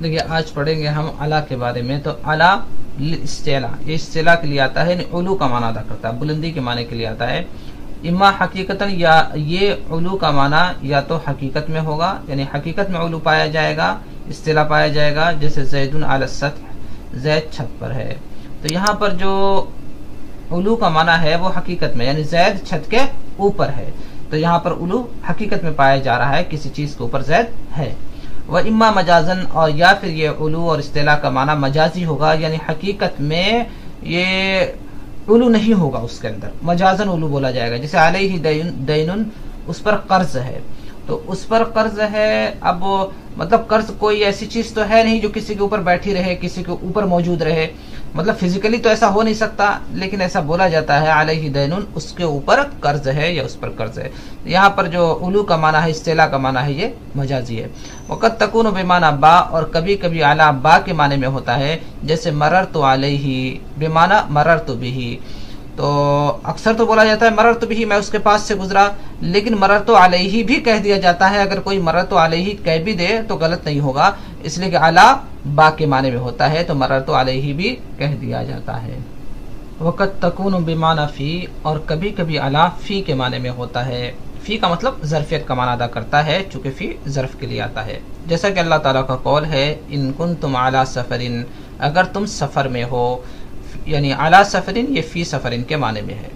دیکھیے آج پڑھیں گے ہم علا کے بارے میں. تو علا استعلا، یہ استعلا کے لیے آتا ہے، یعنی علو کا معنی ادا کرتا ہے، بلندی کے معنی کے لیے آتا ہے. اما حقیقتاً، یا یہ علو کا معنی یا تو حقیقت میں ہوگا، یعنی حقیقت میں علو پایا جائے گا، استعلا پایا جائے گا. جیسے زیدن علی السطح، زید چھت پر ہے. تو یہاں پر جو علو کا معنی ہے وہ حقیقت میں، یعنی زید چھت کے اوپر ہے. تو یہاں پر علو حقیقت میں پایا جا رہا ہے، کسی چیز کے اوپر زید ہے. وہ اما مجازن، اور یا پھر یہ علو اور استعلا کا معنی مجازی ہوگا، یعنی حقیقت میں یہ علو نہیں ہوگا، اس کے اندر مجازن علو بولا جائے گا. جیسے علیہ دینن، اس پر قرض ہے. تو اس پر قرض ہے، اب مطلب قرض کوئی ایسی چیز تو ہے نہیں جو کسی کے اوپر بیٹھی رہے، کسی کے اوپر موجود رہے. مطلب فزیکلی تو ایسا ہو نہیں سکتا، لیکن ایسا بولا جاتا ہے علیہ دینن، اس کے اوپر قرض ہے یا اس پر قرض ہے. یہاں پر جو علو کا معنی ہے، استعلا کا معنی ہے، یہ مجازی ہے. وقت تکون بمعنی با، اور کبھی کبھی علی با کے معنی میں ہوتا ہے. جیسے مررت علیہ بمعنی مررت بہ. تو اکثر تو بولا جاتا ہے مررت بہ، میں اس کے پاس سے گزرا، لیکن مررت علیہ بھی کہہ دیا جاتا ہے. اگر کوئی مررت علیہ کہہ بھی دے تو غلط نہیں ہوگا، اس لیے کہ علی با کے معنی میں ہوتا ہے، تو مررت علیہ بھی کہہ دیا جاتا ہے. وقت تکون بمعنی فی، اور کبھی کبھی علی فی کے معنی میں ہوتا ہے. فی کا مطلب ظرفیت کا معنی ادا کرتا ہے، چونکہ فی ظرف کے لیے آتا ہے. جیسا کہ اللہ تعالیٰ کا قول ہے ان کنتم علی سفرن، اگر تم سفر میں ہو، یعنی علی سفرن یہ فی سفرن کے معنی میں ہے.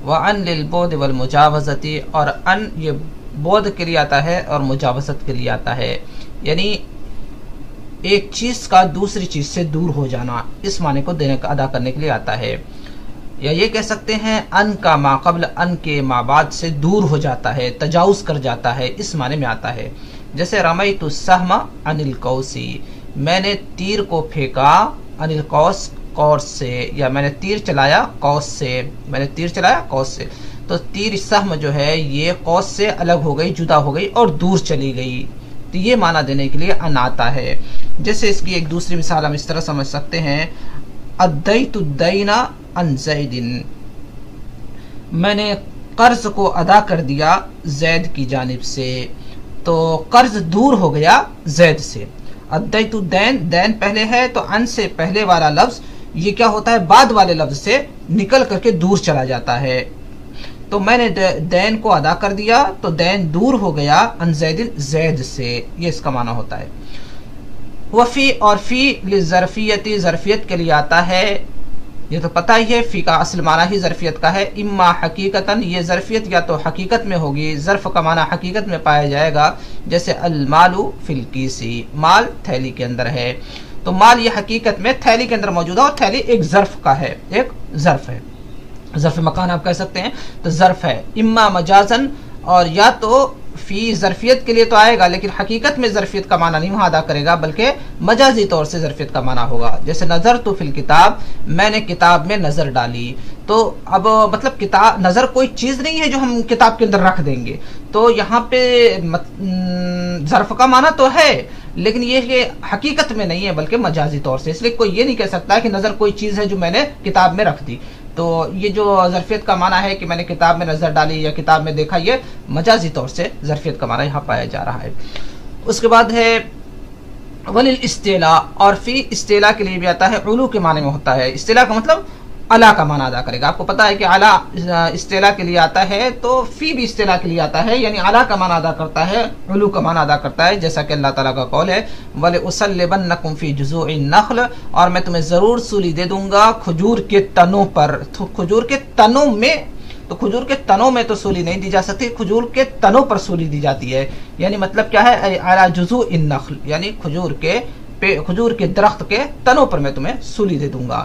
وَأَن لِلْبُعْدِ وَالْمُجَاوَزَةِ، اور ان یہ بود کے لیے آتا ہے اور مجاوزت کے لیے آتا ہے، یعنی ایک چیز کا دوسری چیز سے دور ہو جانا، اس معنی کو دینے کا ادا کرنے کے لیے آتا ہے. یا یہ کہہ سکتے ہیں ان کا ما قبل ان کے ما بعد سے دور ہو جاتا ہے، تجاوز کر جاتا ہے، اس معنی میں آتا ہے. جیسے رمیت السہم عن القوس، میں نے تیر کو پھینکا عن القوس، قوس سے، یا میں نے تیر چلایا قوس سے، میں نے تیر چلایا قوس سے. تو تیر سہم جو ہے یہ قوس سے الگ ہو گئی، جدا ہو گئی اور دور چلی گئی. تو یہ معنی دینے کے لیے ان آتا ہے. جیسے اس کی ایک دوسری مثال ہم اس طرح سمجھ سکتے ہیں ادیت الدین عن زید، میں نے قرض کو ادا کر دیا زید کی جانب سے. تو قرض دور ہو گیا زید سے. ادیت الدین، دین پہلے ہے تو ان سے پہلے والا لفظ یہ کیا ہوتا ہے، بعد والے لفظ سے نکل کر کے دور چلا جاتا ہے. تو میں نے دین کو ادا کر دیا تو دین دور ہو گیا عن زید، زید سے، یہ اس کا معنی ہوتا ہے. وفی، اور فی للظرفیت، ظرفیت کے لیے آتا ہے. یہ تو پتہ ہی ہے فی کا اصل معنی ہی ظرفیت کا ہے. اما حقیقتاً، یہ ظرفیت یا تو حقیقت میں ہوگی، ظرف کا معنی حقیقت میں پایا جائے گا. جیسے المال فی الکیسی، مال تھیلی کے اندر ہے. تو مال یہ حقیقت میں تھیلی کے اندر موجود ہے، اور تھیلی ایک ظرف کا ہے، ایک ظرف ہے، ظرف مکان آپ کہہ سکتے ہیں. تو ظرف ہے. اما مجازن، اور یا تو فی ظرفیت کے لیے تو آئے گا، لیکن حقیقت میں ظرفیت کا معنی نہیں وہاں ادا کرے گا، بلکہ مجازی طور سے ظرفیت کا معنی ہوگا. جیسے نظرت فی الکتاب، میں نے کتاب میں نظر ڈالی. تو اب مطلب کتاب، نظر کوئی چیز نہیں ہے جو ہم کتاب کے اندر رکھ دیں گے. تو یہاں پہ ظرف کا معنی تو ہے، لیکن یہ کہ حقیقت میں نہیں ہے بلکہ مجازی طور سے. اس لیے کوئی یہ نہیں کہہ سکتا کہ نظر کوئی چیز ہے جو میں نے کتاب میں رکھ دی. تو یہ جو ظرفیت کا معنی ہے کہ میں نے کتاب میں نظر ڈالی یا کتاب میں دیکھا، یہ مجازی طور سے ظرفیت کا معنی یہاں پایا جا رہا ہے. اس کے بعد ہے وللاستعلاء، اور فی استعلاء کے لیے بھی آتا ہے، علو کے معنی میں ہوتا ہے. استعلاء کا مطلب علا کا معنی ادا کرے گا. آپ کو پتا ہے کہ علا استعلاء کے لیے آتا ہے، تو فی بھی استعلاء کے لیے آتا ہے، یعنی علا کا معنی ادا کرتا ہے، علو کا معنی ادا کرتا ہے. جیسا کہ اللہ تعالیٰ کا قول ہے وَلَأُصَلِّبَنَّكُمْ فِي جُذُوعِ النَّخْلِ، اور میں تمہیں ضرور سولی دے دوں گا کھجور کے تنوں پر. تو کھجور کے تنوں میں، تو کھجور کے تنوں میں تو سولی نہیں دی جا سکتی، کھجور کے تنوں پر سولی دی جاتی ہے. یعنی مطلب کیا ہے، عَلَى جُذُوعِ النَّخْلِ، یعنی کھجور کے درخت کے تنوں پر میں تمہیں سولی دے دوں گا.